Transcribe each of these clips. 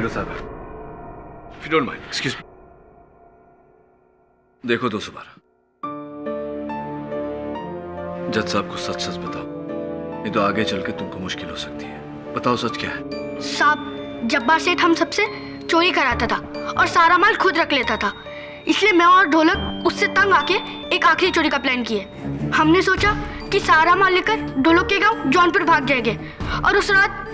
Hello साहब, if you don't mind, excuse me. देखो 212, जज साहब को सच सच बताओ, नहीं तो आगे चल के तुमको मुश्किल हो सकती है। बताओ सच क्या है? साहब, जब्बार सेठ हम सबसे चोरी कराता था और सारा माल खुद रख लेता था, इसलिए मैं और ढोलक उससे तंग आके एक आखिरी चोरी का प्लान किए। हमने सोचा कि सारा माल लेकर ढोलक के गांव जौनपुर भाग जाएंगे और उस रात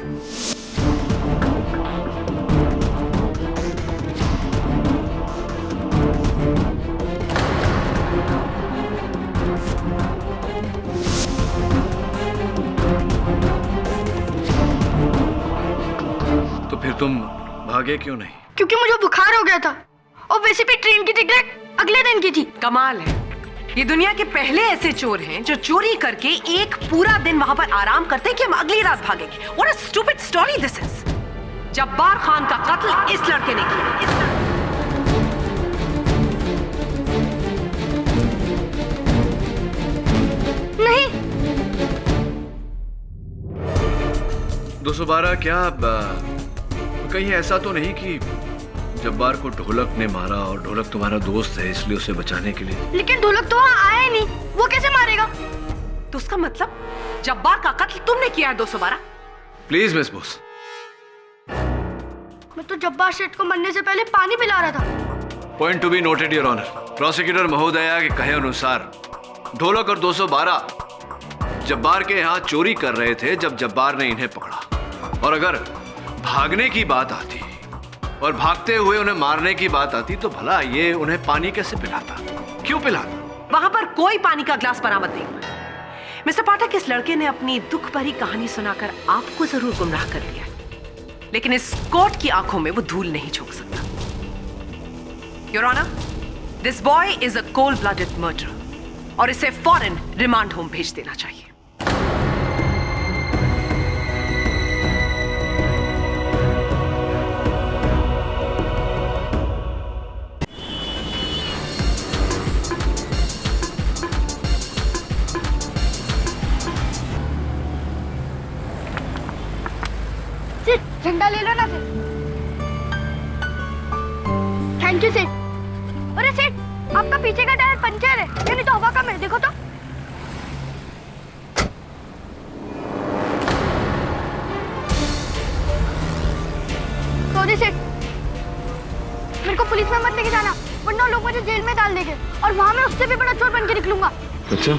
तो फिर तुम भागे क्यों नहीं? क्योंकि मुझे बुखार हो गया था और वैसे भी ट्रेन की टिकट अगले दिन की थी। कमाल है, ये दुनिया के पहले ऐसे चोर हैं जो चोरी करके एक पूरा दिन वहां पर आराम करते हैं कि हम अगली रात भागेंगे। What a stupid story this is। Jabbar Khan का कत्ल इस लड़के ने किया। नहीं। 212, क्या कहीं ऐसा तो नहीं कि जब्बार को ढोलक ने मारा और ढोलक तुम्हारा दोस्त है इसलिए उसे बचाने के लिए? लेकिन ढोलक तो वहाँ आया ही नहीं, वो कैसे मारेगा? तो उसका मतलब जब्बार का कत्ल तुमने किया है 212? Please miss Bose. मैं तो जब्बार सेठ को मरने से पहले पानी पिला रहा था। Point to be noted your honour. Prosecutor महोदया के कहे अनुसार ढोलक और 212 जब्बार के यहाँ चोरी कर रहे थे जब जब्बार ने इन्हें पकड़ा। और अगर भागने की बात आती और भागते हुए उन्हें मारने की बात आती तो भला ये उन्हें पानी कैसे पिलाता? क्यों पिलाता? वहां पर कोई पानी का ग्लास बरामद नहीं हुआ। मिस्टर पाठक, इस लड़के ने अपनी दुख भरी कहानी सुनाकर आपको जरूर गुमराह कर दिया, लेकिन इस कोर्ट की आंखों में वो धूल नहीं झोंक सकता। Your honour, this boy is a cold blooded murderer और इसे फौरन रिमांड होम भेज देना चाहिए। झंडा ले लो ना सेठ। थैंक यू सेठ। अरे सेठ, आपका पीछे का टायर पंचर है, यानी तो हवा कम है, देखो तो। सॉरी सेठ, मेरे को पुलिस में मत लेके जाना, वरना लोग मुझे जेल में डाल देंगे और वहां मैं उससे भी बड़ा चोर बन के निकलूंगा। अच्छा,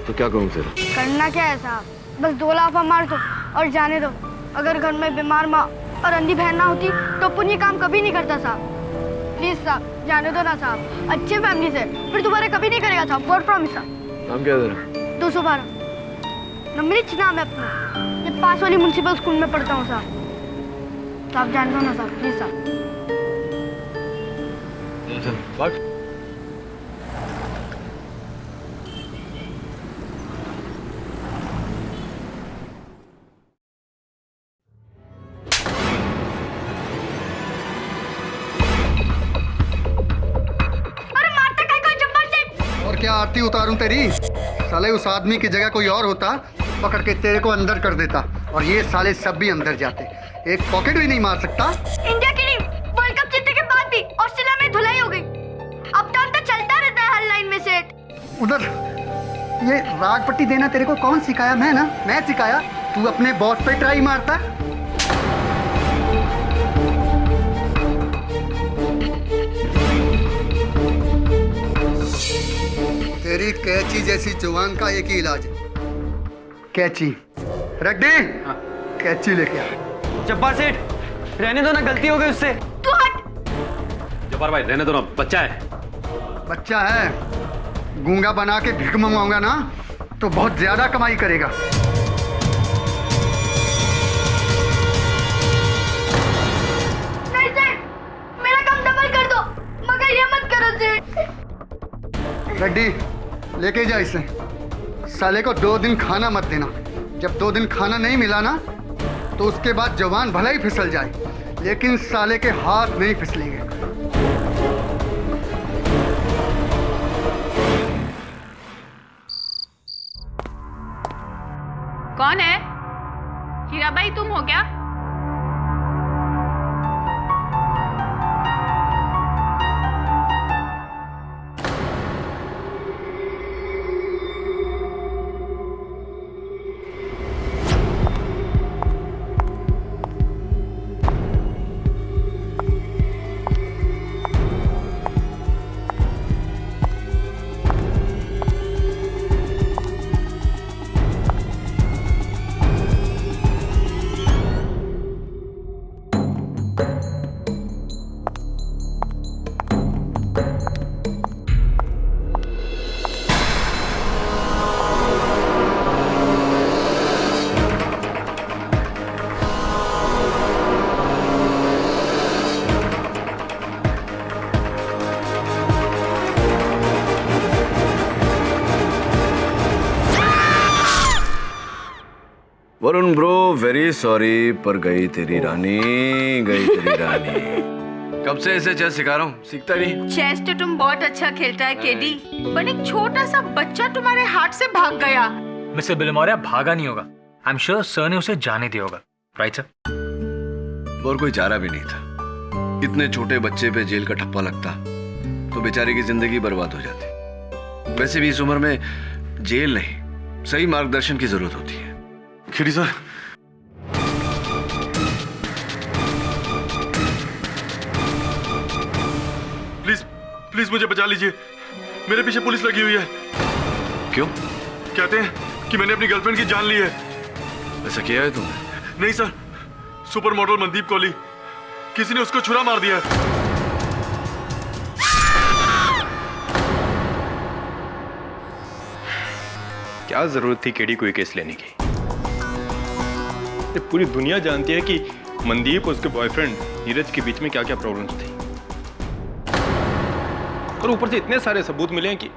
तो क्या करूं फिर? करना क्या है साहब, बस 2 लाफा मार दो और जाने दो। अगर घर में बीमार माँ और अंधी बहन ना होती तो पुण्य काम कभी नहीं करता साहब। प्लीज साहब, जाने दो ना साहब, अच्छे फैमिली से, फिर दोबारा कभी नहीं करेगा साहब, गॉड प्रॉमिस साहब। नाम क्या है तेरा? 212 नमृच नाम है अपना, ये पास वाली म्युनिसिपल स्कूल में पढ़ता हूँ साहब। तो आप जान दो ना साहब, प्लीज साहब। क्या आरती उतारूं तेरी? साले उस आदमी की जगह कोई और होता, पकड़ के तेरे को अंदर कर देता, और ये साले सब भी अंदर जाते। एक पॉकेट भी नहीं मार सकता। इंडिया की टीम वर्ल्ड कप जीतने के बाद भी ऑस्ट्रेलिया में धुलाई हो गई। अप डाउन तो चलता रहता है हर लाइन में सेठ। उधर ये राग पट्टी देना तेरे को कौन सिखाया? मैं ना, मैं सिखाया? तू अपने बॉस पे ट्राई मारता। तेरी कैची जैसी जुबान का एक ही इलाज है, कैची। रेड्डी, कैची लेके आ। जब्बार सेठ, रहने दो ना, गलती हो गई उससे। तू हट। जब्बार भाई रहने दो ना, बच्चा है। बच्चा है? गूंगा बना के भिख मंगवाऊंगा ना तो बहुत ज्यादा कमाई करेगा। नहीं सेठ, मेरा काम डबल कर दो, मगर ये मत करो सेठ। रेड्डी, लेके जा इसे। साले को 2 दिन खाना मत देना। जब 2 दिन खाना नहीं मिला ना तो उसके बाद जवान भला ही फिसल जाए, लेकिन साले के हाथ नहीं फिसलेंगे। कौन है? हीराबाई तुम हो क्या? वरुण ब्रो वेरी सॉरी, पर गई तेरी रानी, गई तेरी रानी। कब से इसे चेस सिखा रहा हूँ, सीखता नहीं। चेस तो तुम बहुत अच्छा खेलता है केडी, पर एक छोटा सा बच्चा तुम्हारे हाथ से भाग गया। मिस्टर बिलमोरिया भागा नहीं होगा। आई एम श्योर सर ने उसे जाने दिया होगा, राइट सर? और कोई चारा भी नहीं था। इतने छोटे बच्चे पे जेल का ठप्पा लगता तो बेचारे की जिंदगी बर्बाद हो जाती। वैसे भी इस उम्र में जेल नहीं, सही मार्गदर्शन की जरूरत होती है। केडी सर, प्लीज प्लीज मुझे बचा लीजिए, मेरे पीछे पुलिस लगी हुई है। क्यों? कहते हैं कि मैंने अपनी गर्लफ्रेंड की जान ली है। ऐसा किया है तुमने? नहीं sir, super model Mandeep Kohli, किसी ने उसको छुरा मार दिया है। क्या जरूरत थी केडी को ये केस लेने की? ये पूरी दुनिया जानती है कि मनदीप और उसके बॉयफ्रेंड नीरज के बीच में क्या क्या प्रॉब्लम्स थी, और ऊपर से इतने सारे सबूत मिले हैं कि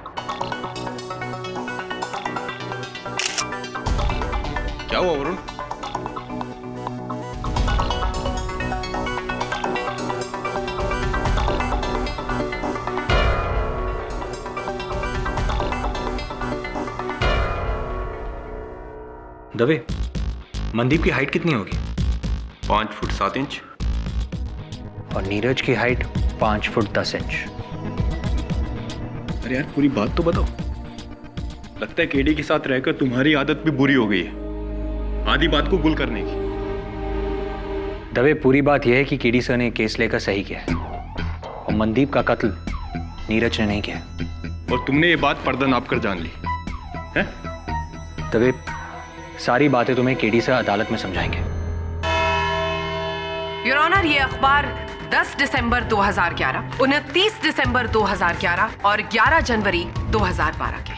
क्या हुआ वरुण? दवे, मनदीप की हाइट कितनी होगी? 5 फुट 7 इंच। और नीरज की हाइट 5 फुट 10 इंच। अरे यार पूरी बात तो बताओ। लगता है केडी के साथ रहकर तुम्हारी आदत भी बुरी हो गई है, आधी बात को गुल करने की। दवे, पूरी बात यह है कि केडी सर ने केस लेकर सही किया है, और मनदीप का कत्ल नीरज ने नहीं किया। और तुमने ये बात पर्दा नाप कर जान ली है? दवे, सारी बातें तुम्हें केडी सर अदालत में समझाएंगे। योर ऑनर, ये अखबार 10 दिसंबर 2011, 29 दिसंबर 2011 और 11 जनवरी 2012 के,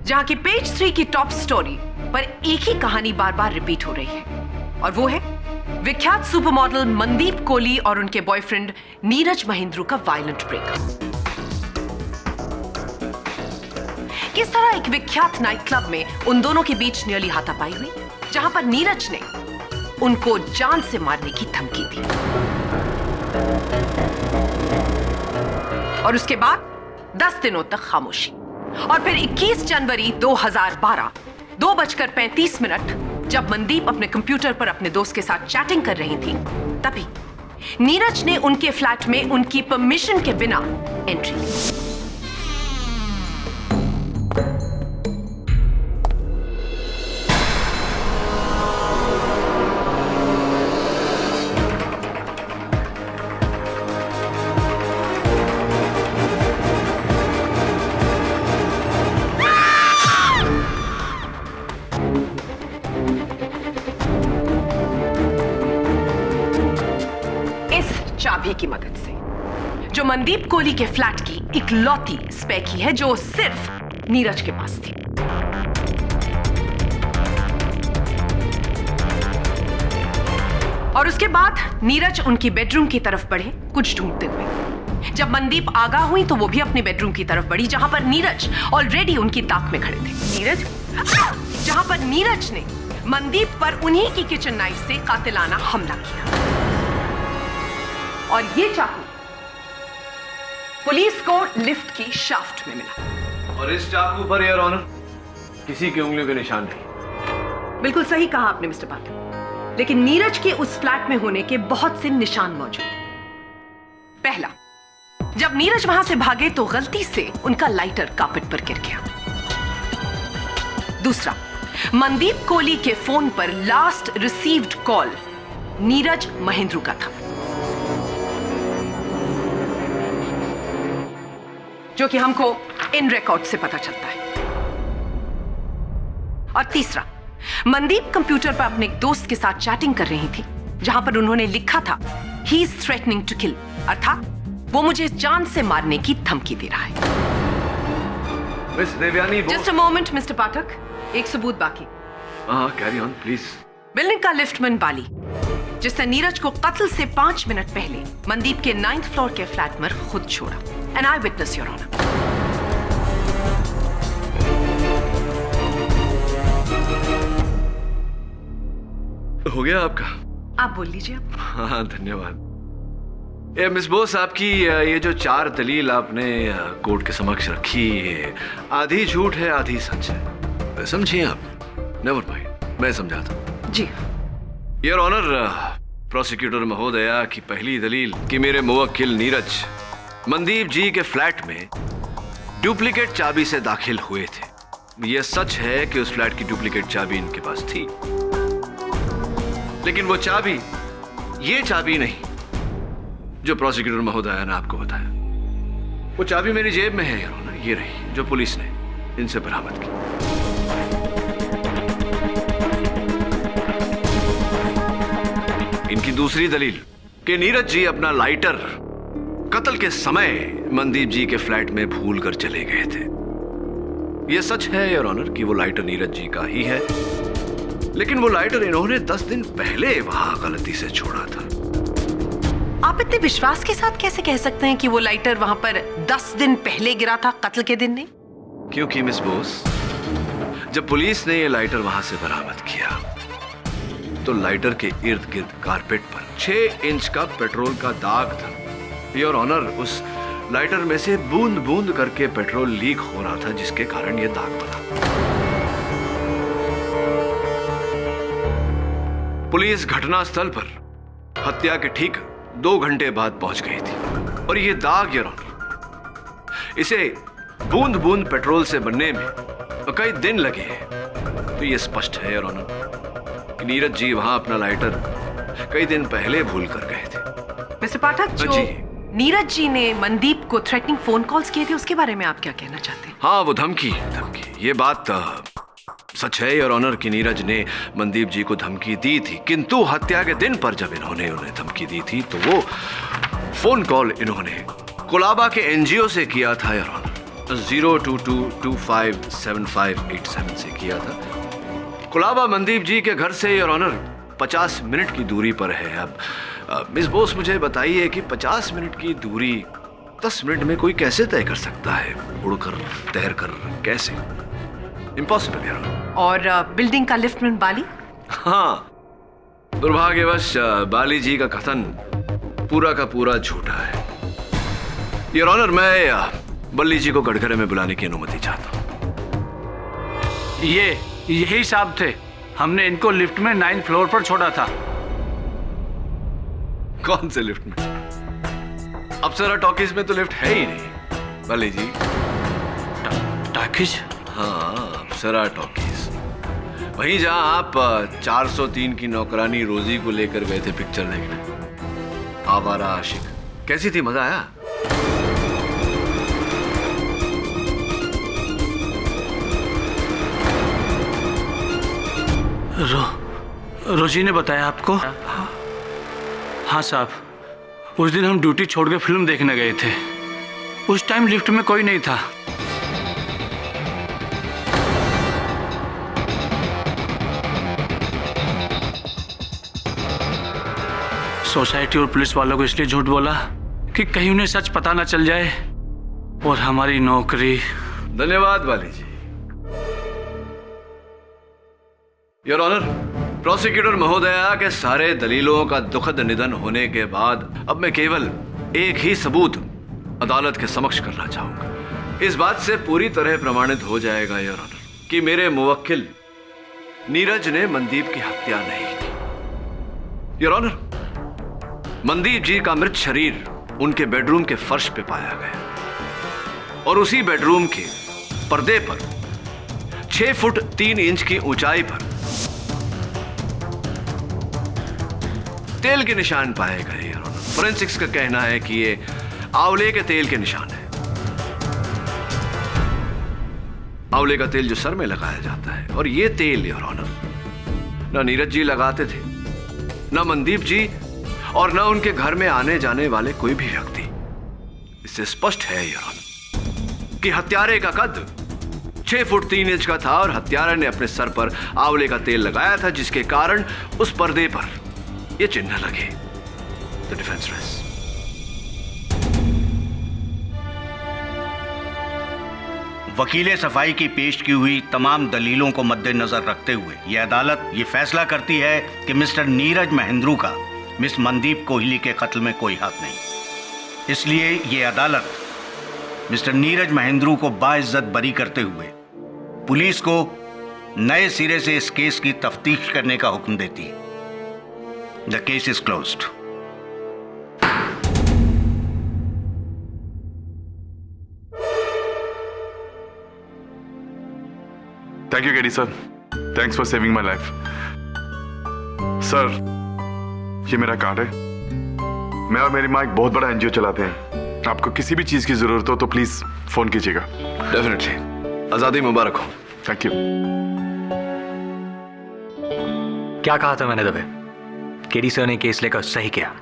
जहां की पेज 3 की टॉप स्टोरी पर एक ही कहानी बार बार रिपीट हो रही है, और वो है विख्यात सुपर मॉडल मनदीप कोहली और उनके बॉयफ्रेंड नीरज महेंद्रू का वायलेंट ब्रेकअप। किस तरह एक विख्यात नाइट क्लब में उन दोनों के बीच नियरली हाथापाई हुई, जहां पर नीरज ने उनको जान से मारने की धमकी दी, और उसके बाद 10 दिनों तक खामोशी। और फिर 21 जनवरी 2012 2:35 जब मनदीप अपने कंप्यूटर पर अपने दोस्त के साथ चैटिंग कर रही थी, तभी नीरज ने उनके फ्लैट में उनकी परमिशन के बिना एंट्री ली। चाबी की मदद से, जो मनदीप कोहली के फ्लैट की इकलौती स्पेयर की है, जो सिर्फ नीरज के पास थी। और उसके बाद नीरज उनकी बेडरूम की तरफ बढ़े कुछ ढूंढते हुए। जब मनदीप आगाह हुई तो वो भी अपनी बेडरूम की तरफ बढ़ी, जहां पर नीरज ऑलरेडी उनकी ताक में खड़े थे। जहां पर नीरज ने मनदीप पर उन्हीं की किचन नाइफ से कातिलाना हमला किया, और ये चाकू पुलिस को लिफ्ट की शाफ्ट में मिला। और इस चाकू पर योर ऑनर किसी की उंगलियों के निशान नहीं। बिल्कुल सही कहा आपने मिस्टर पाठक, लेकिन नीरज के उस फ्लैट में होने के बहुत से निशान मौजूद हैं। पहला, जब नीरज वहां से भागे तो गलती से उनका लाइटर कार्पेट पर गिर गया। दूसरा, मनदीप कोहली के फोन पर last received call Neeraj Mahendru का था, जो कि हमको इन रिकॉर्ड से पता चलता है। और तीसरा, मनदीप कंप्यूटर पर अपने एक दोस्त के साथ चैटिंग कर रही थी, जहां पर उन्होंने लिखा था he is threatening to kill, अर्थात वो मुझे जान से मारने की धमकी दे रहा है। Miss Devyani, just a moment mister Pathak, एक सबूत बाकी। हाँ, कैरी ऑन प्लीज। बिल्डिंग का लिफ्टमैन बाली, जिसने नीरज को कत्ल से 5 मिनट पहले मनदीप के 9th फ्लोर के फ्लैट में खुद छोड़ा। And I witness your honour. हो गया आपका? आप बोल लीजिए अब। हाँ धन्यवाद। मिस बोस, आपकी ये जो 4 दलील आपने कोर्ट के समक्ष रखी है, आधी झूठ है आधी सच है, समझिए आप। नेवर माइंड, मैं समझाता हूँ। जी योर ऑनर, प्रोसिक्यूटर महोदया की पहली दलील कि मेरे मुवक्किल नीरज मनदीप जी के फ्लैट में डुप्लीकेट चाबी से दाखिल हुए थे। यह सच है कि उस फ्लैट की डुप्लीकेट चाबी इनके पास थी, लेकिन वो चाबी ये चाबी नहीं जो प्रोसिक्यूटर महोदया ने आपको बताया। वो चाबी मेरी जेब में है योर ऑनर, ये रही जो पुलिस ने इनसे बरामद की। इनकी दूसरी दलील कि नीरज जी अपना लाइटर कत्ल के समय मनदीप जी के फ्लैट में भूल कर चले गए थे। यह सच है योर ऑनर कि वो लाइटर नीरज जी का ही है, लेकिन वो लाइटर इन्होंने 10 दिन पहले वहां गलती से छोड़ा था। आप इतने विश्वास के साथ कैसे कह सकते हैं कि वो लाइटर वहां पर 10 दिन पहले गिरा था, कत्ल के दिन नहीं? क्योंकि मिस बोस, जब पुलिस ने ये लाइटर वहां से बरामद किया तो लाइटर के इर्द गिर्द कारपेट पर 6 इंच का पेट्रोल का दाग था। योर ऑनर, उस लाइटर में से बूंद बूंद करके पेट्रोल लीक हो रहा था, जिसके कारण यह दाग बना। पुलिस घटनास्थल पर हत्या के ठीक 2 घंटे बाद पहुंच गई थी, और यह दाग योर ऑनर, इसे बूंद बूंद पेट्रोल से बनने में कई दिन लगे हैं। तो यह स्पष्ट है योर ऑनर कि नीरज जी वहां अपना लाइटर कई दिन पहले भूल कर गए थे। मिस्टर पाठक, जो नीरज जी ने मनदीप को थ्रेटनिंग फोन कॉल्स किए थे, उसके बारे में आप क्या कहना चाहते हैं? हाँ, वो धमकी। ये बात सच है योर ऑनर कि नीरज ने मनदीप जी को धमकी दी थी, किंतु हत्या के दिन पर जब इन्होंने उन्हें धमकी दी थी तो वो फोन कॉल इन्होंने कोलाबा के एनजीओ से किया था योर ऑनर, 022257587 से किया था। कोलाबा मनदीप जी के घर से योर ऑनर 50 मिनट की दूरी पर है। अब मिस बोस, मुझे बताइए कि 50 मिनट की दूरी 10 मिनट में कोई कैसे तय कर सकता है? उड़कर, तैरकर, कैसे? इम्पॉसिबल यार। और बिल्डिंग का लिफ्टमैन बाली? हाँ, दुर्भाग्यवश बाली जी का कथन पूरा का पूरा झूठा है योर ऑनर। मैं बल्ली जी को गड़गड़े में बुलाने की अनुमति चाहता हूँ। यही साहब थे, हमने इनको लिफ्ट में 9th फ्लोर पर छोड़ा था। कौन से लिफ्ट में? अप्सरा टॉकीज में तो लिफ्ट है ही नहीं बल्ली जी। टॉकीज? हाँ, अप्सरा टॉकीज, वहीं जहां आप 403 की नौकरानी रोजी को लेकर गए थे पिक्चर देखने। आवारा आशिक कैसी थी, मजा आया? रोजी ने बताया आपको? हाँ साहब, उस दिन हम ड्यूटी छोड़ के फिल्म देखने गए थे। उस टाइम लिफ्ट में कोई नहीं था। सोसाइटी और पुलिस वालों को इसलिए झूठ बोला कि कहीं उन्हें सच पता ना चल जाए और हमारी नौकरी। धन्यवाद बाली जी। योर ऑनर, प्रोसिक्यूटर महोदया के सारे दलीलों का दुखद निधन होने के बाद अब मैं केवल एक ही सबूत अदालत के समक्ष करना चाहूंगा। इस बात से पूरी तरह प्रमाणित हो जाएगा योर ऑनर कि मेरे मुवक्किल नीरज ने मनदीप की हत्या नहीं की। योर ऑनर, मनदीप जी का मृत शरीर उनके बेडरूम के फर्श पे पाया गया और उसी बेडरूम के पर्दे पर 6 फुट 3 इंच की ऊंचाई पर तेल के निशान पाए गए। फोरेंसिक्स का कहना है कि ये आंवले के तेल के निशान है। आंवले का तेल जो सर में लगाया जाता है, और ये तेल योर ऑनर ना नीरज जी लगाते थे, ना मनदीप जी, और ना उनके घर में आने जाने वाले कोई भी व्यक्ति। इससे स्पष्ट है योर ऑनर कि हत्यारे का कद 6 फुट 3 इंच का था और हत्यारा ने अपने सर पर आंवले का तेल लगाया था, जिसके कारण उस पर्दे पर ये चिन्ह लगे। The defence rest. वकीले सफाई की पेश की हुई तमाम दलीलों को मद्देनजर रखते हुए ये अदालत ये फैसला करती है कि मिस्टर नीरज महेंद्रू का मिस मनदीप कोहली के कत्ल में कोई हक नहीं। इसलिए ये अदालत मिस्टर नीरज महेंद्रू को बाइज्जत बरी करते हुए पुलिस को नए सिरे से इस केस की तफ्तीश करने का हुक्म देती है। The case is closed. Thank you KD sir, thanks for saving my life. Sir, ये मेरा कार्ड है। मैं और मेरी माँ एक बहुत बड़ा एनजीओ चलाते हैं। आपको किसी भी चीज की जरूरत हो तो प्लीज फोन कीजिएगा। डेफिनेटली। आजादी मुबारक हो। Thank you. क्या कहा था मैंने दबे? केडी सर ने केस लेकर सही किया।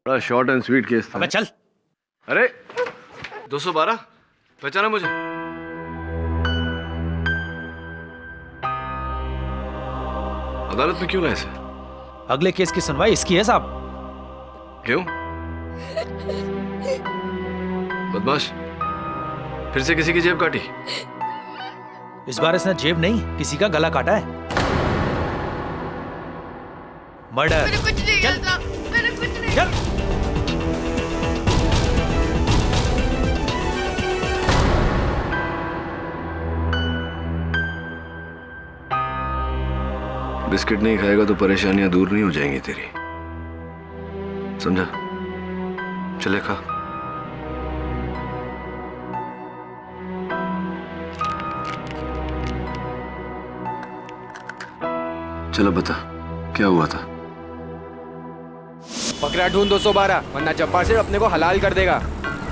बड़ा शॉर्ट एंड स्वीट केस था। अबे चल। अरे 212 पहचाना मुझे? अदालत में क्यों लाए इसे? अगले केस की सुनवाई इसकी है साहब। क्यों? बदमाश, फिर से किसी की जेब काटी? इस बार इसने जेब नहीं, किसी का गला काटा है। मर्डर। मैंने कुछ नहीं किया साहब, मैंने कुछ नहीं। चल। बिस्किट नहीं खाएगा तो परेशानियां दूर नहीं हो जाएंगी तेरी, समझा? चले खा। चलो बता क्या हुआ था? पकड़ा ढूंढ 212, वरना जब्बार से अपने को हलाल कर देगा।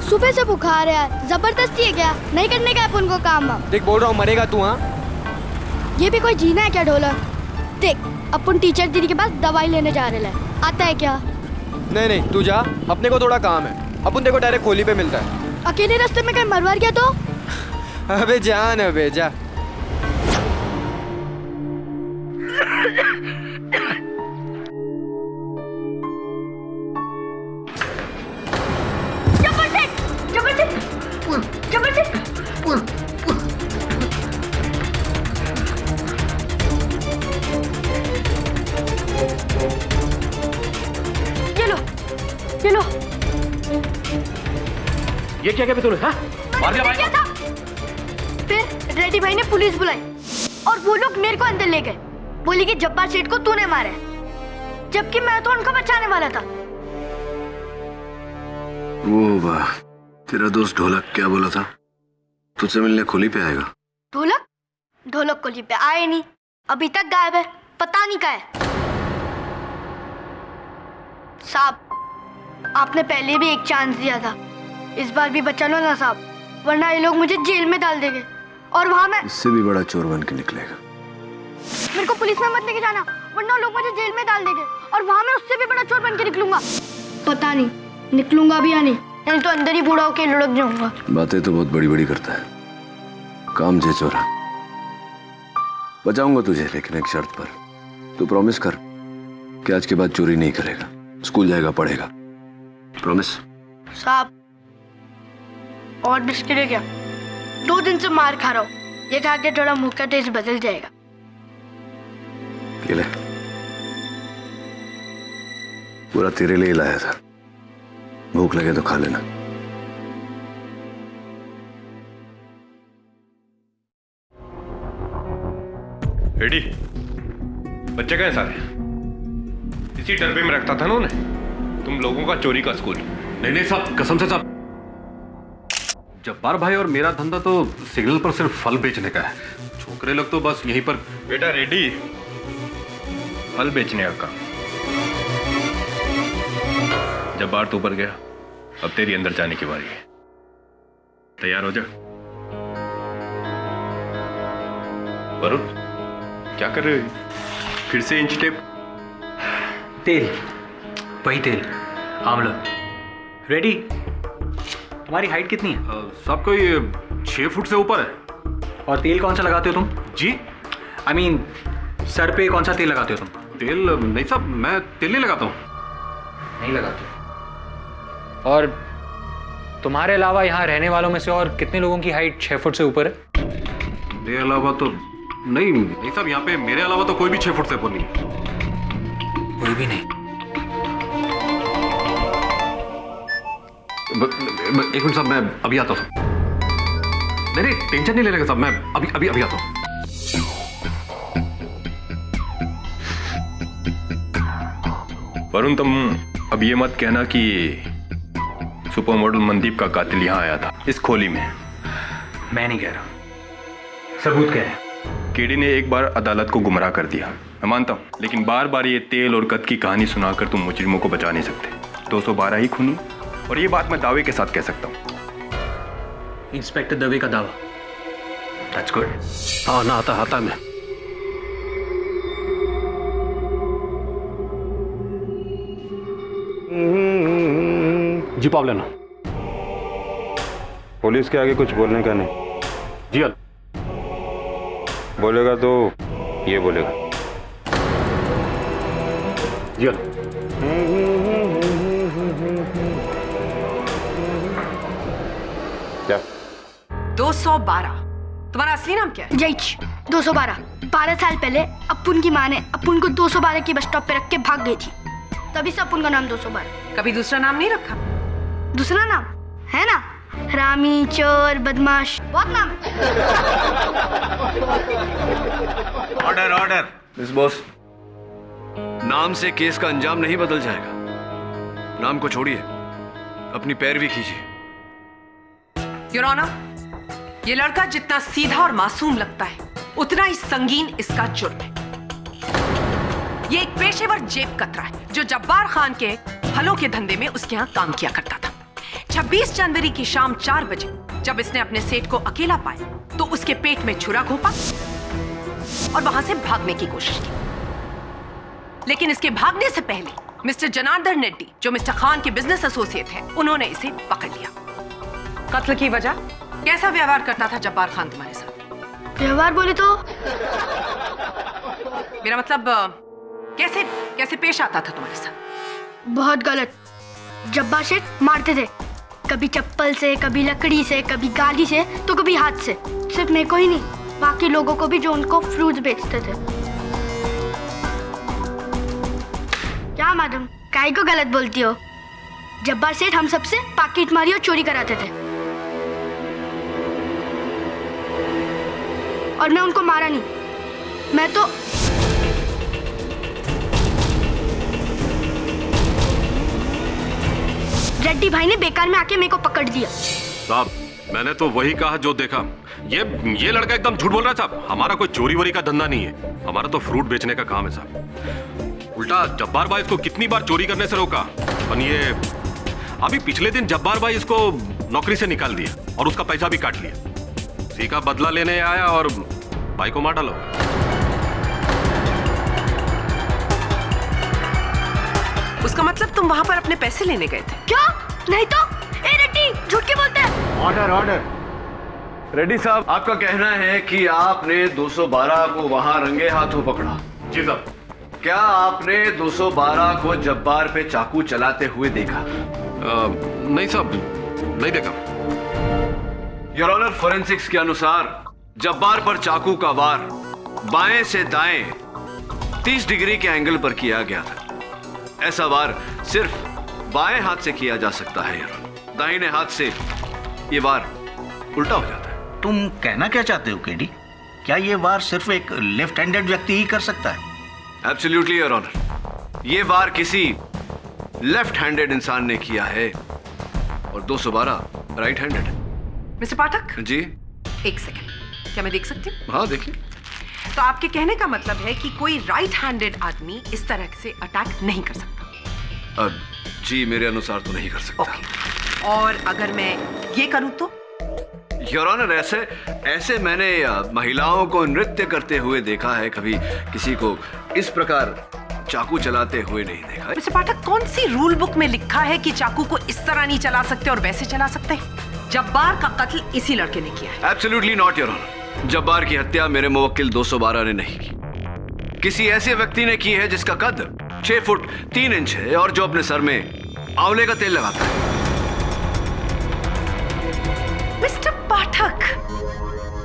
सुबह से बुखार है यार, जबरदस्ती है क्या? नहीं करने का अपन को काम। देख बोल रहा हूँ, मरेगा तू। हाँ, ये भी कोई जीना है क्या ढोलक? देख अपन टीचर दीदी के पास दवाई लेने जा रहे हैं, आता है क्या? नहीं नहीं तू जा, अपने को थोड़ा काम है। अपन देखो डायरेक्ट खोली पे मिलता है। अकेले रास्ते में कहीं मरवार गया तो? अबे जान, अबे जा। चलो। ये क्या क्या तूने? हाँ? मार दिया भाई को। फिर रेड्डी भाई ने पुलिस बुलाई और वो लोग मेरे को अंदर ले गए। बोली कि जब्बार सेठ को तूने मारा है, जबकि मैं तो उनको बचाने वाला था। वो वाह, तेरा दोस्त ढोलक क्या बोला था? तुझसे मिलने खोली पे आएगा। ढोलक? ढोलक खोली पे आए नहीं, अभी तक गायब है, पता नहीं कहाँ है। साहब, आपने पहले भी एक चांस दिया था, इस बार भी बचा लो ना साहब, वरना ये लोग मुझे जेल में डाल देंगे और वहाँ मैं इससे भी बड़ा चोर बन के निकलेगा। मेरे को पुलिस में मत लेके जाना, वरना लोग मुझे जेल में डाल देंगे और वहाँ मैं उससे भी बड़ा चोर बन के निकलूंगा। पता नहीं निकलूंगा भी या नहीं तो अंदर ही बूढ़ा होके लुढ़क जाऊंगा। बातें तो बहुत बड़ी बड़ी करता है, काम जे चोरा। बचाऊंगा तुझे, लेकिन एक शर्त पर। तू प्रॉमिस कर कि आज के बाद चोरी नहीं करेगा, स्कूल जाएगा, पढ़ेगा। प्रॉमिस? साहब और बिस्किट है क्या? 2 दिन से मार खा रहा हूँ, ये खा के थोड़ा मुंह का टेस्ट बदल जाएगा। ये ले, पूरा तेरे लिए लाया था, भूख लगे तो खा लेना। रेडी, बच्चे कहाँ हैं सारे? इसी डरबे में रखता था ना उन्हें, तुम लोगों का चोरी का स्कूल। नहीं नहीं साहब, कसम से साहब, जब्बार भाई और मेरा धंधा तो सिग्नल पर सिर्फ फल बेचने का है। छोकरे लोग तो बस यहीं पर। बेटा रेडी, फल बेचने का काम। जब्बार तो ऊपर गया, अब तेरी अंदर जाने की बारी है। तैयार हो जा। वरुण, क्या कर रहे हो? फिर से इंच टेप? तेल, वही तेल, आंवला। रेडी, तुम्हारी हाइट कितनी है? साहब कोई 6 फुट से ऊपर है। और तेल कौन सा लगाते हो तुम? जी? I mean, सर पे कौन सा तेल लगाते हो तुम? तेल नहीं साहब, मैं तेल नहीं लगाता हूँ। नहीं लगाते? और तुम्हारे अलावा यहाँ रहने वालों में से और कितने लोगों की हाइट 6 फुट से ऊपर है? मेरे अलावा तो नहीं साहब, यहाँ पे मेरे अलावा तो कोई भी 6 फुट से ऊपर नहीं है। कोई भी नहीं? एक मिनट साहब, मैं अभी आता हूँ। नहीं टेंशन नहीं लेने साहब, मैं अभी आता हूँ। वरुण, तुम अब ये मत कहना कि सुपर मॉडल मनदीप का कातिल यहाँ आया था इस खोली में। मैं नहीं कह रहा, सबूत कह रहे हैं। केडी ने एक बार अदालत को गुमराह कर दिया, मैं मानता हूँ, लेकिन बार बार ये तेल और कद की कहानी सुनाकर तुम मुजरिमों को बचा नहीं सकते। 212 ही खूनी, और ये बात मैं दावे के साथ कह सकता हूँ। इंस्पेक्टर दवे का दावा। That's good. हाँ ना, आता मैं। जी पाव लेना। पुलिस के आगे कुछ बोलने का नहीं। जी हल। बोलेगा तो ये बोलेगा। जी हल। क्या? 212। तुम्हारा असली नाम क्या है? जयच 212। 12 साल पहले अपुन की माँ ने अपुन को 212 की बस स्टॉप पे रख के भाग गई थी, तभी से अपुन का नाम 212। कभी दूसरा नाम नहीं रखा? दूसरा नाम है ना, रामी, चोर, बदमाश, बहुत नाम है। ऑर्डर। मिस बॉस, नाम से केस का अंजाम नहीं बदल जाएगा। नाम को छोड़िए, अपनी पैरवी कीजिए। योर ऑनर, ये लड़का जितना सीधा और मासूम लगता है, उतना ही संगीन इसका जुर्म है। ये एक पेशेवर जेब कतरा है जो जब्बार खान के फलों के धंधे में उसके यहाँ काम किया करता था। 26 जनवरी की शाम 4 बजे जब इसने अपने सेठ को अकेला पाया तो उसके पेट में छुरा घोंपा और वहां से भागने की कोशिश की। लेकिन इसके भागने से पहले मिस्टर जनार्दन रेड्डी, जो मिस्टर खान के बिजनेस एसोसिएट हैं, उन्होंने इसे पकड़ लिया। कत्ल की वजह? कैसा व्यवहार करता था जब्बार खान तुम्हारे साथ? व्यवहार बोले तो मेरा मतलब कैसे पेश आता था तुम्हारे साथ? बहुत गलत। जब्बार शेठ मारते थे, कभी चप्पल से, कभी लकड़ी से, कभी गाली से, तो कभी हाथ से। सिर्फ मेरे को ही नहीं, बाकी लोगों को भी जो उनको फ्रूट्स बेचते थे। क्या मैडम, काहे को गलत बोलती हो? जब्बार सेठ हम सबसे पॉकेट मारी और चोरी कराते थे, और मैं उनको मारा नहीं। मैं तो रेड्डी भाई ने बेकार में आके मेरे को पकड़ दिया। साहब, मैंने तो वही कहा जो देखा। ये लड़का एकदम झूठ बोल रहा है साहब। हमारा कोई चोरी वोरी का धंधा नहीं है, हमारा तो फ्रूट बेचने का काम है साहब। उल्टा जब्बार भाई इसको कितनी बार चोरी करने से रोका, और ये अभी पिछले दिन जब्बार भाई इसको नौकरी से निकाल दिया और उसका पैसा भी काट लिया। उसी का बदला लेने आया और भाई को मार डालो। उसका मतलब तुम वहां पर अपने पैसे लेने गए थे? क्या? नहीं तो। ए रेड्डी, झूठ क्यों बोलते हैं? ऑर्डर। रेड्डी साहब, आपका कहना है कि आपने 212 को वहां रंगे हाथों पकड़ा? जी साहब। क्या आपने 212 को जब्बार पे चाकू चलाते हुए देखा? नहीं साहब, नहीं देखा। योर ऑनर, फोरेंसिक्स के अनुसार जब्बार पर चाकू का वार बाएं से दाएं 30 डिग्री के एंगल पर किया गया था। ऐसा वार सिर्फ बाएं हाथ से किया जा सकता है योर ऑनर। दाहिने हाथ से ये वार उल्टा हो जाता है। तुम कहना क्या चाहते हो केडी? क्या ये वार सिर्फ एक लेफ्ट हैंडेड व्यक्ति ही कर सकता है? एब्सोल्युटली योर ऑनर, ये वार किसी लेफ्ट हैंडेड इंसान ने किया है और 212 right handed. Mister Pathak ji, एक सेकंड, क्या मैं देख सकती हूँ? हाँ देखिए। तो आपके कहने का मतलब है कि कोई राइट हैंडेड आदमी इस तरह से अटैक नहीं कर सकता? जी, मेरे अनुसार तो नहीं कर सकता। और अगर मैं ये करूं तो? योर ऑनर, ऐसे मैंने महिलाओं को नृत्य करते हुए देखा है, कभी किसी को इस प्रकार चाकू चलाते हुए नहीं देखा है। मिस्टर पाठक, कौन सी रूल बुक में लिखा है कि चाकू को इस तरह नहीं चला सकते और वैसे चला सकते? जब्बार का कत्ल इसी लड़के ने किया है। Absolutely not your honour. Jabbar की हत्या मेरे मुवक्किल 212 ने नहीं की, किसी ऐसे व्यक्ति ने की है जिसका कद 6 फुट 3 इंच है और जो अपने सर में आंवले का तेल लगाता है। मिस्टर पाठक,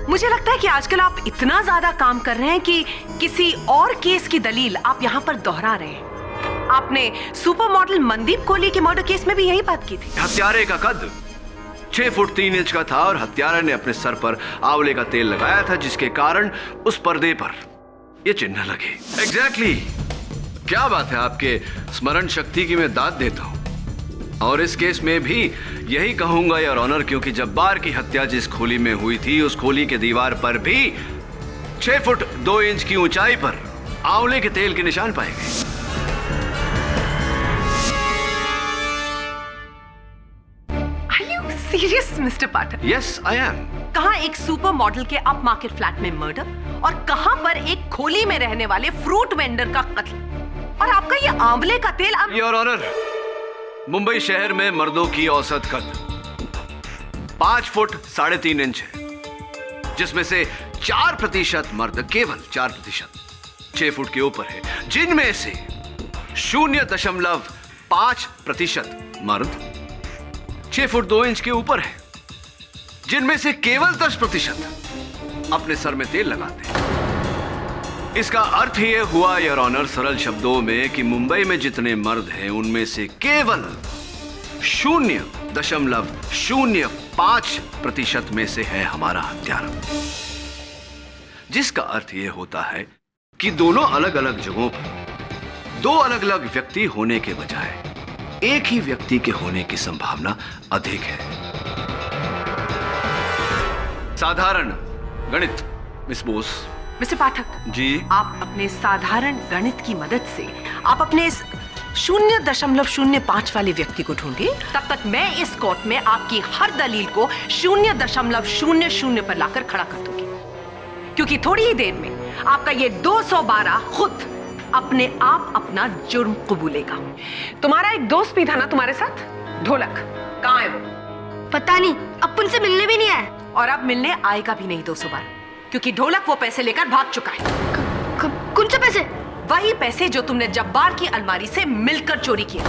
मुझे लगता है कि आजकल आप इतना ज्यादा काम कर रहे हैं कि किसी और केस की दलील आप यहाँ पर दोहरा रहे हैं। आपने सुपर मॉडल मनदीप कोहली के मर्डर केस में भी यही बात की थी। हत्यारे का कद 6 फुट 3 इंच का था और हत्यारे ने अपने सर पर आंवले का तेल लगाया था, जिसके कारण उस पर्दे पर ये चिन्ह लगे। एग्जैक्टली। क्या बात है, आपके स्मरण शक्ति की मैं दाद देता हूं। और इस केस में भी यही कहूंगा योर ऑनर, क्योंकि जब्बार की हत्या जिस खोली में हुई थी उस खोली के दीवार पर भी 6 फुट 2 इंच की ऊंचाई पर आंवले के तेल के निशान पाए गए। Serious mister Pathak? Yes I am. कहां एक सुपर मॉडल के अप मार्केट फ्लैट में मर्डर और कहां पर एक खोली में रहने वाले फ्रूट वेंडर का कत्ल, और आपका ये आंवले का तेल। योर ऑनर, मुंबई शहर में मर्दों की औसत कद 5 फुट 3.5 इंच है, जिसमें से 4% मर्द, केवल 4% 6 फुट के ऊपर है, जिनमें से 0.5% मर्द 6 फुट 2 इंच के ऊपर है, जिनमें से केवल 10% अपने सर में तेल लगाते हैं। इसका अर्थ यह हुआ योर ऑनर, सरल शब्दों में, कि मुंबई में जितने मर्द हैं उनमें से केवल 0.05% में से है हमारा हत्यारा। जिसका अर्थ यह होता है कि दोनों अलग अलग जगहों पर 2 अलग अलग व्यक्ति होने के बजाय एक ही व्यक्ति के होने की संभावना अधिक है। साधारण गणित मिस बोस। मिस्टर पाठक जी, आप अपने साधारण गणित की मदद से आप अपने इस 0.05 वाले व्यक्ति को ढूंढिए। तब तक मैं इस कोर्ट में आपकी हर दलील को 0.00 पर लाकर खड़ा कर दूंगी, क्योंकि थोड़ी ही देर में आपका ये 212 खुद अपने आप अपना जुर्म कबूलेगा। तुम्हारा एक दोस्त भी था ना तुम्हारे साथ, ढोलक, कहाँ है वो? पता नहीं, अब उनसे मिलने भी नहीं आए। और अब मिलने आएगा भी नहीं 212, क्योंकि ढोलक वो पैसे लेकर भाग चुका है। कौन से पैसे? वही पैसे जो तुमने जब्बार की अलमारी से मिलकर चोरी किए।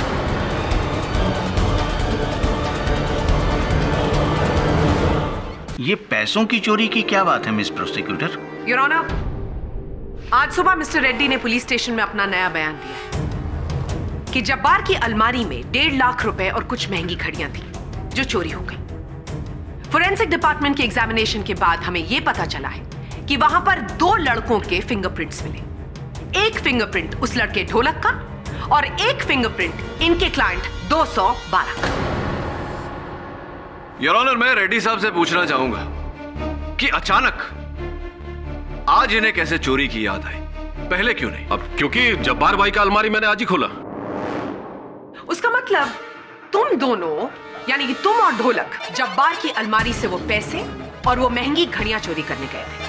ये पैसों की चोरी की क्या बात है मिस प्रोसिक्यूटर? योर ऑनर, आज सुबह मिस्टर रेड्डी ने पुलिस स्टेशन में अपना नया बयान दिया कि जब्बार की अलमारी में 1.5 लाख रुपए और कुछ महंगी घड़ियां थी जो चोरी हो गई। फोरेंसिक डिपार्टमेंट के एग्जामिनेशन के बाद हमें यह पता चला है कि वहां पर 2 लड़कों के फिंगरप्रिंट्स मिले। एक फिंगरप्रिंट उस लड़के ढोलक का और एक फिंगरप्रिंट इनके क्लाइंट 212 का। योर ऑनर, मैं रेड्डी साहब से पूछना चाहूंगा कि अचानक आज इन्हें कैसे चोरी की याद आई, पहले क्यों नहीं? अब क्योंकि जब्बार भाई का अलमारी मैंने आज ही खोला। उसका मतलब तुम दोनों, यानी कि तुम और ढोलक, जब्बार की अलमारी से वो पैसे और वो महंगी घड़ियां चोरी करने गए थे।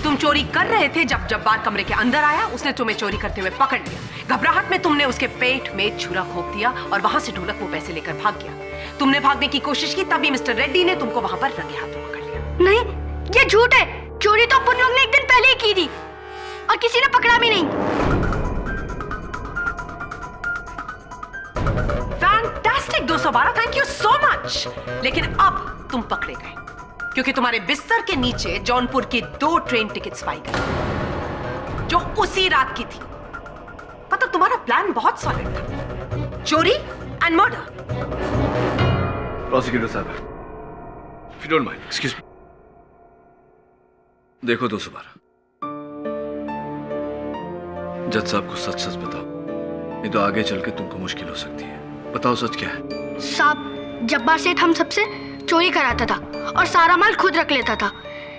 तुम चोरी कर रहे थे जब जब्बार कमरे के अंदर आया, उसने तुम्हें चोरी करते हुए पकड़ लिया। घबराहट में तुमने उसके पेट में छुरा घोंप दिया और वहां से ढोलक वो पैसे लेकर भाग गया। तुमने भागने की कोशिश की, तभी मिस्टर रेड्डी ने तुमको वहां पर रंगे हाथों पकड़ लिया। नहीं, ये झूठ है। चोरी तो अपन लोग ने एक दिन पहले ही की थी और किसी ने पकड़ा भी नहीं। Fantastic 212, thank you so much. लेकिन अब तुम पकड़े गए क्योंकि तुम्हारे बिस्तर के नीचे जौनपुर की 2 ट्रेन टिकट्स पाई गई जो उसी रात की थी। मतलब तुम्हारा प्लान बहुत सॉलिड था, चोरी एंड मर्डर। प्रोसिक्यूटर साहब, if you don't mind, excuse me. देखो 212, जज साहब को सच सच बताओ, नहीं तो आगे चल के तुमको मुश्किल हो सकती है। बताओ सच क्या है? साहब, जब्बार सेठ हम सबसे चोरी कराता था और सारा माल खुद रख लेता था,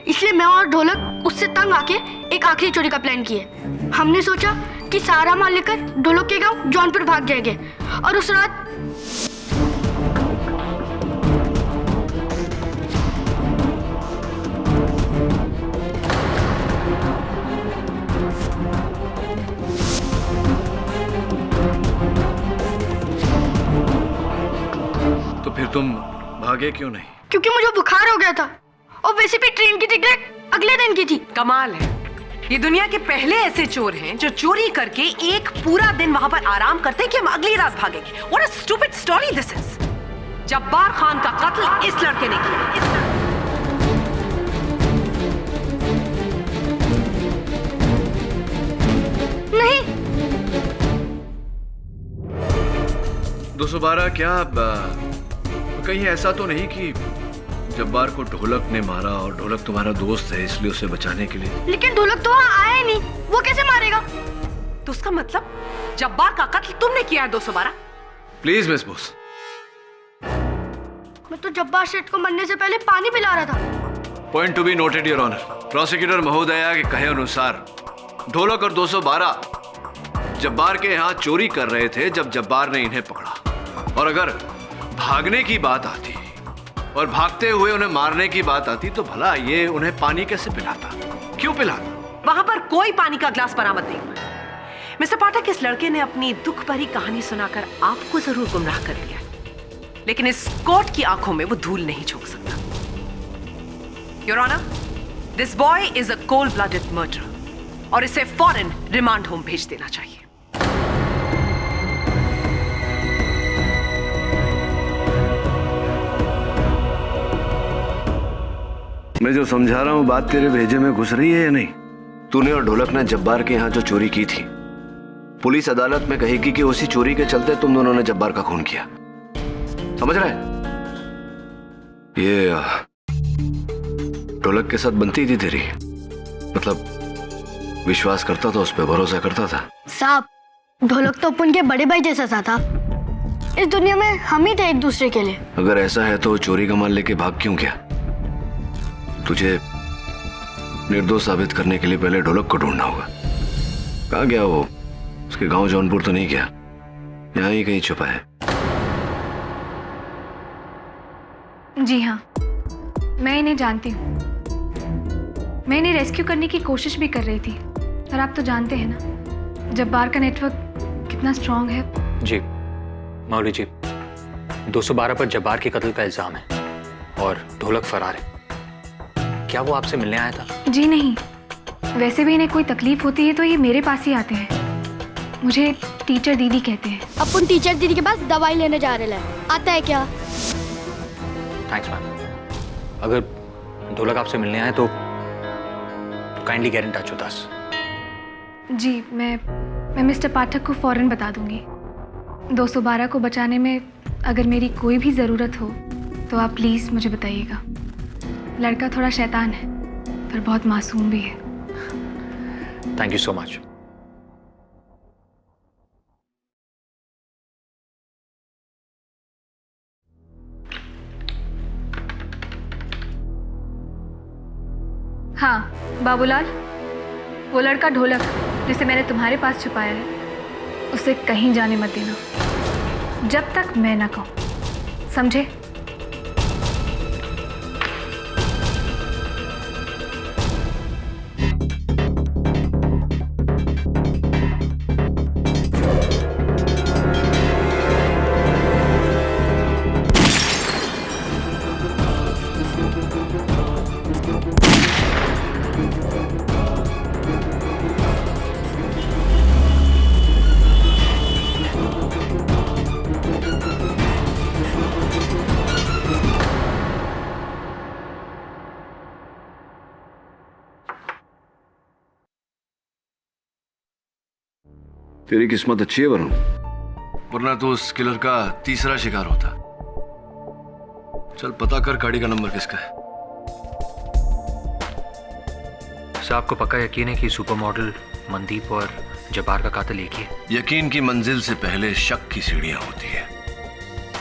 इसलिए मैं और ढोलक उससे तंग आके एक आखिरी चोरी का प्लान किए। हमने सोचा कि सारा माल लेकर ढोलक के गांव जौनपुर भाग जाएंगे और उस रात तो फिर तुम भागे क्यों नहीं? क्योंकि मुझे बुखार हो गया था और वैसे भी ट्रेन की टिकट अगले दिन की थी। कमाल है, ये दुनिया के पहले ऐसे चोर हैं जो चोरी करके एक पूरा दिन वहां पर आराम करते हैं कि हम अगली रात भागेंगे। What a stupid story this is। Jabbar Khan का कत्ल इस लड़के ने किया। नहीं। 212 क्या कहीं ऐसा तो नहीं कि जब्बार को ढोलक ने मारा और ढोलक तुम्हारा दोस्त है इसलिए उसे बचाने के लिए? लेकिन ढोलक तो वहाँ आया ही नहीं, वो कैसे मारेगा? तो उसका मतलब जब्बार का कत्ल तुमने किया है 212? Please miss Bose. मैं तो जब्बार सेठ को मरने से पहले पानी पिला रहा था। Point to be noted your honour. Prosecutor महोदया के कहे अनुसार ढोलक और 212 जब्बार के यहाँ चोरी कर रहे थे जब जब्बार ने इन्हें पकड़ा। और अगर भागने की बात आती और भागते हुए उन्हें मारने की बात आती तो भला ये उन्हें पानी कैसे पिलाता, क्यों पिलाता? वहां पर कोई पानी का ग्लास बरामद नहीं हुआ। मिस्टर पाठक, इस लड़के ने अपनी दुख भरी कहानी सुनाकर आपको जरूर गुमराह कर दिया, लेकिन इस कोर्ट की आंखों में वो धूल नहीं झोंक सकता। Your honour, this boy is a cold blooded murderer और इसे फौरन रिमांड होम भेज देना चाहिए। मैं जो समझा रहा हूं बात तेरे भेजे में घुस रही है या नहीं? तूने और ढोलक ने जब्बार के यहाँ जो चोरी की थी, पुलिस अदालत में कहेगी कि उसी चोरी के चलते तुम दोनों ने जब्बार का खून किया। समझ रहे? ये ढोलक के साथ बनती थी तेरी, मतलब विश्वास करता था, उस पर भरोसा करता था। साहब, ढोलक तो अपन के बड़े भाई जैसा सा था। इस दुनिया में हम ही थे एक दूसरे के लिए। अगर ऐसा है तो चोरी का माल लेके भाग क्यों गया? तुझे निर्दोष साबित करने के लिए पहले ढोलक को ढूंढना होगा। कहाँ गया वो? उसके गांव जौनपुर तो नहीं गया, यहाँ ही कहीं छुपा है। जी हाँ, मैं इन्हें जानती हूँ। मैं इन्हें रेस्क्यू करने की कोशिश भी कर रही थी, पर आप तो जानते हैं ना जब्बार का नेटवर्क कितना स्ट्रांग है। जी मौली जी, 212 पर जब्बार के कत्ल का इल्जाम है और ढोलक फरार है। क्या वो आपसे मिलने आया था? जी नहीं, वैसे भी इन्हें कोई तकलीफ होती है तो ये मेरे पास ही आते हैं। मुझे टीचर दीदी कहते हैं। अपन टीचर दीदी के पास दवाई लेने जा रहे हैं, आता है क्या? Thanks ma'am. अगर ढोलक आपसे मिलने आए तो kindly get in touch with us. जी, मैं मिस्टर पाठक को फौरन बता दूंगी। 212 को बचाने में अगर मेरी कोई भी ज़रूरत हो तो आप प्लीज़ मुझे बताइएगा। लड़का थोड़ा शैतान है पर बहुत मासूम भी है। Thank you so much. हाँ बाबूलाल, वो लड़का ढोलक जिसे मैंने तुम्हारे पास छुपाया है, उसे कहीं जाने मत देना जब तक मैं ना कहूँ, समझे? तेरी किस्मत अच्छी है वरुण, वरना तो उस किलर का तीसरा शिकार होता। चल पता कर गाड़ी का नंबर किसका है। सर, आपको पक्का यकीन है कि सुपर मॉडल मनदीप और जब्बार का कातिल एक ही है? यकीन की मंजिल से पहले शक की सीढ़ियां होती है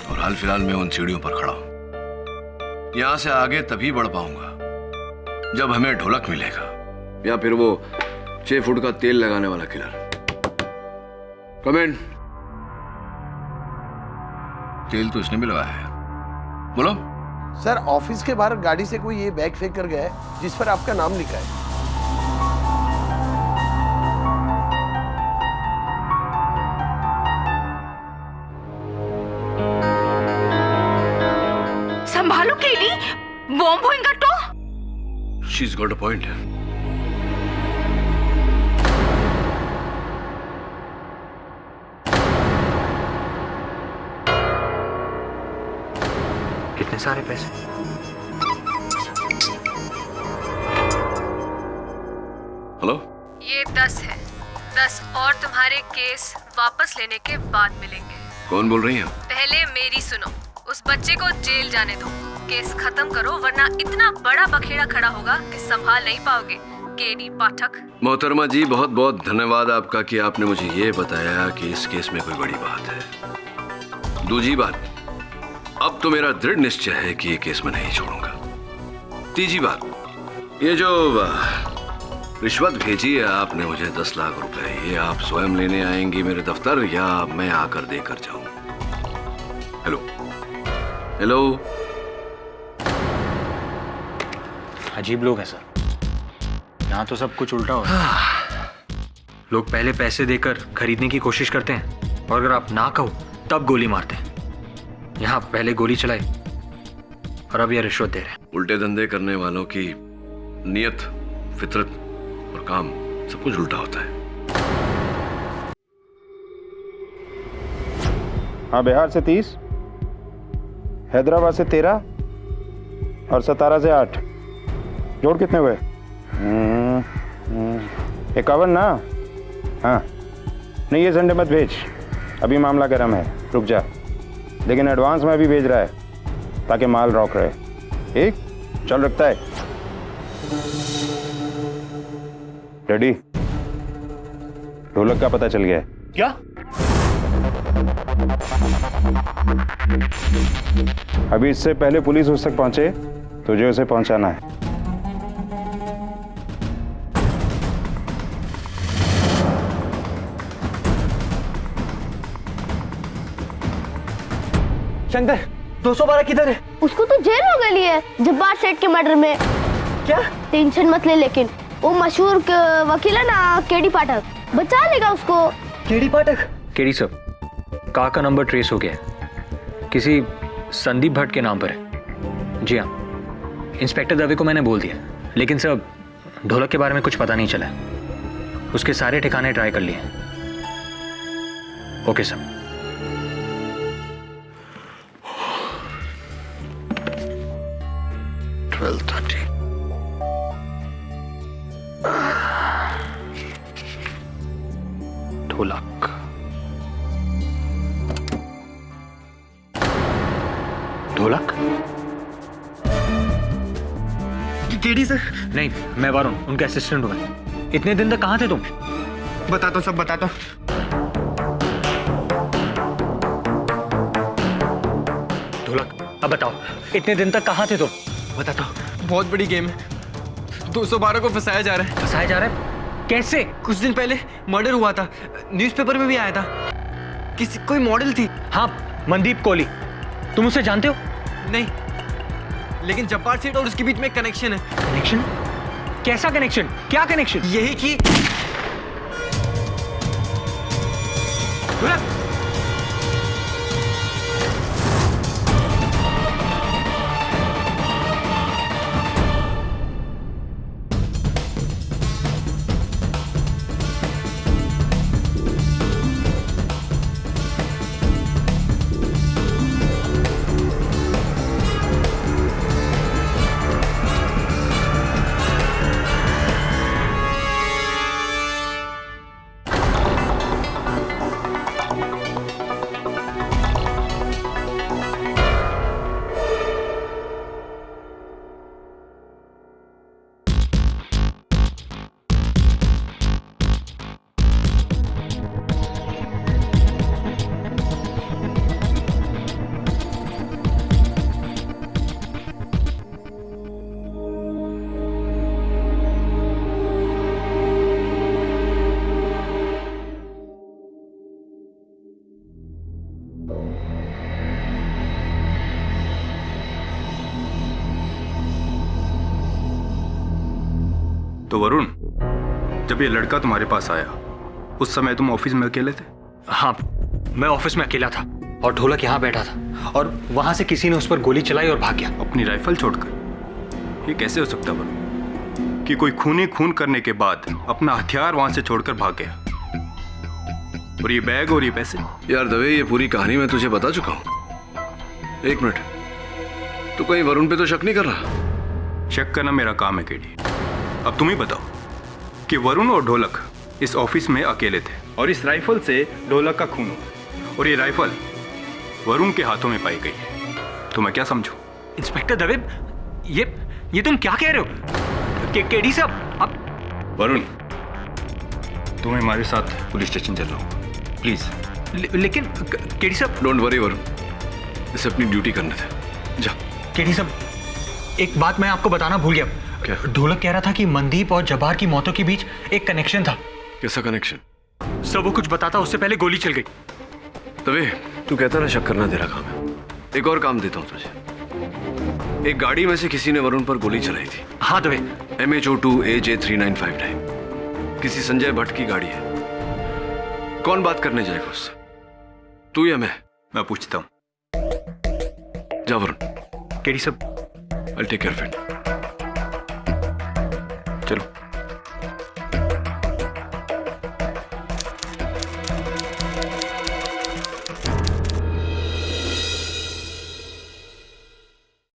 और हाल फिलहाल मैं उन सीढ़ियों पर खड़ा हूं। यहां से आगे तभी बढ़ पाऊंगा जब हमें ढोलक मिलेगा या फिर वो 6 फुट का तेल लगाने वाला किलर। कमेंट। तेल तो इसने भी लगाया है। बोलो सर, ऑफिस के बाहर गाड़ी से कोई ये बैग फेंक कर गया है जिस पर आपका नाम लिखा है। संभालो केडी, बॉम्ब होएगा तो। She is got a point. इतने सारे पैसे? हेलो, ये 10 है। 10 और तुम्हारे केस वापस लेने के बाद मिलेंगे। कौन बोल रही हैं? पहले मेरी सुनो। उस बच्चे को जेल जाने दो, केस खत्म करो, वरना इतना बड़ा बखेड़ा खड़ा होगा कि संभाल नहीं पाओगे। केडी पाठक। मोहतरमा जी, बहुत बहुत धन्यवाद आपका कि आपने मुझे ये बताया कि इस केस में कोई बड़ी बात है। दूसरी बात, अब तो मेरा दृढ़ निश्चय है कि ये केस मैं नहीं छोड़ूंगा। तीसरी बात, ये जो रिश्वत भेजी है आपने मुझे 10 लाख रुपए, ये आप स्वयं लेने आएंगी मेरे दफ्तर या मैं आकर देकर जाऊं? Hello hello. अजीब लोग हैं सर, यहाँ तो सब कुछ उल्टा हो रहा है। लोग पहले पैसे देकर खरीदने की कोशिश करते हैं और अगर आप ना कहो तब गोली मारते हैं। यहाँ पहले गोली चलाई और अब यह रिश्वत दे रहे हैं। उल्टे धंधे करने वालों की नियत, फितरत और काम सब कुछ उल्टा होता है। हाँ, बिहार से 30, हैदराबाद से 13 और सतारा से 8। जोड़ कितने हुए? 51 ना? हाँ, नहीं ये संडे मत भेज, अभी मामला गर्म है, रुक जा। लेकिन एडवांस में भी भेज रहा है ताकि माल रॉक रहे। ठीक, चल रखता है। रेडी? ढोलक का पता चल गया है। क्या? अभी इससे पहले पुलिस उस तक पहुंचे तुझे उसे पहुंचाना है। शंकर, 212 किधर है? उसको तो जेल हो गई है जब्बार सेठ के मर्डर में। क्या? टेंशन मत ले, लेकिन वो मशहूर वकील है ना केडी पाठक, बचा लेगा उसको। केडी पाठक? केडी सर, कार का नंबर ट्रेस हो गया है, किसी संदीप भट्ट के नाम पर है। जी हाँ, इंस्पेक्टर दवे को मैंने बोल दिया, लेकिन सर ढोलक के बारे में कुछ पता नहीं चला। उसके सारे ठिकाने ट्राई कर लिए। Okay sir. ढोलक, ढोलक? KD sir? नहीं, मैं वरुण, उनके असिस्टेंट हूँ मैं। इतने दिन तक कहाँ थे तुम? बताता हूँ, सब बताता हूँ। ढोलक, अब बताओ, इतने दिन तक कहाँ थे तुम? बताता हूँ, बहुत बड़ी गेम है। 212 को फंसाया जा रहा है। फंसाया जा रहा है? कैसे? कुछ दिन पहले मर्डर हुआ था, न्यूज़पेपर में भी आया था। किसी कोई मॉडल थी। हाँ, मनदीप कोहली। तुम उसे जानते हो? नहीं, लेकिन जब्बार सेठ और उसके बीच में कनेक्शन है। कनेक्शन? कैसा कनेक्शन? क्या कनेक्शन? यही कि तो वरुण, जब ये लड़का तुम्हारे पास आया उस समय तुम ऑफिस में अकेले थे? हाँ, मैं ऑफिस में अकेला था और ढोलक यहाँ बैठा था और वहां से किसी ने उस पर गोली चलाई और भाग गया। अपनी राइफल छोड़कर? ये कैसे हो सकता वरुण कि कोई खूनी खून करने के बाद अपना हथियार वहां से छोड़कर भाग गया? और ये बैग और ये पैसे? यार दवे, ये पूरी कहानी मैं तुझे बता चुका हूं। एक मिनट, तू कहीं वरुण पे तो शक नहीं कर रहा? शक करना मेरा काम है केडी। अब तुम ही बताओ कि वरुण और ढोलक इस ऑफिस में अकेले थे और इस राइफल से ढोलक का खून हुआ और ये राइफल वरुण के हाथों में पाई गई है, तो मैं क्या समझूं? इंस्पेक्टर दवे, ये तुम क्या कह रहे हो? केडी साहब, अब वरुण, तुम्हें हमारे साथ पुलिस स्टेशन चलना होगा, प्लीज। लेकिन केडी साहब। डोंट वरी वरुण, इसे अपनी ड्यूटी करने थे, जा। केडी साहब, एक बात मैं आपको बताना भूल गया। क्या? ढोलक कह रहा था कि मनदीप और जब्बार की मौतों के बीच एक कनेक्शन था। कैसा कनेक्शन? सब वो कुछ बताता उससे पहले गोली चल गई। तभी तू कहता ना शक करना तेरा काम है। एक और काम देता हूं तुझे। एक गाड़ी में से किसी ने वरुण पर गोली चलाई थी। हाँ दवे। MH02 AJ3959 किसी संजय भट्ट की गाड़ी है। कौन बात करने जाएगा उससे, तू या मैं पूछता हूं। जा वरुण। केडी साहब, I'll take care of it.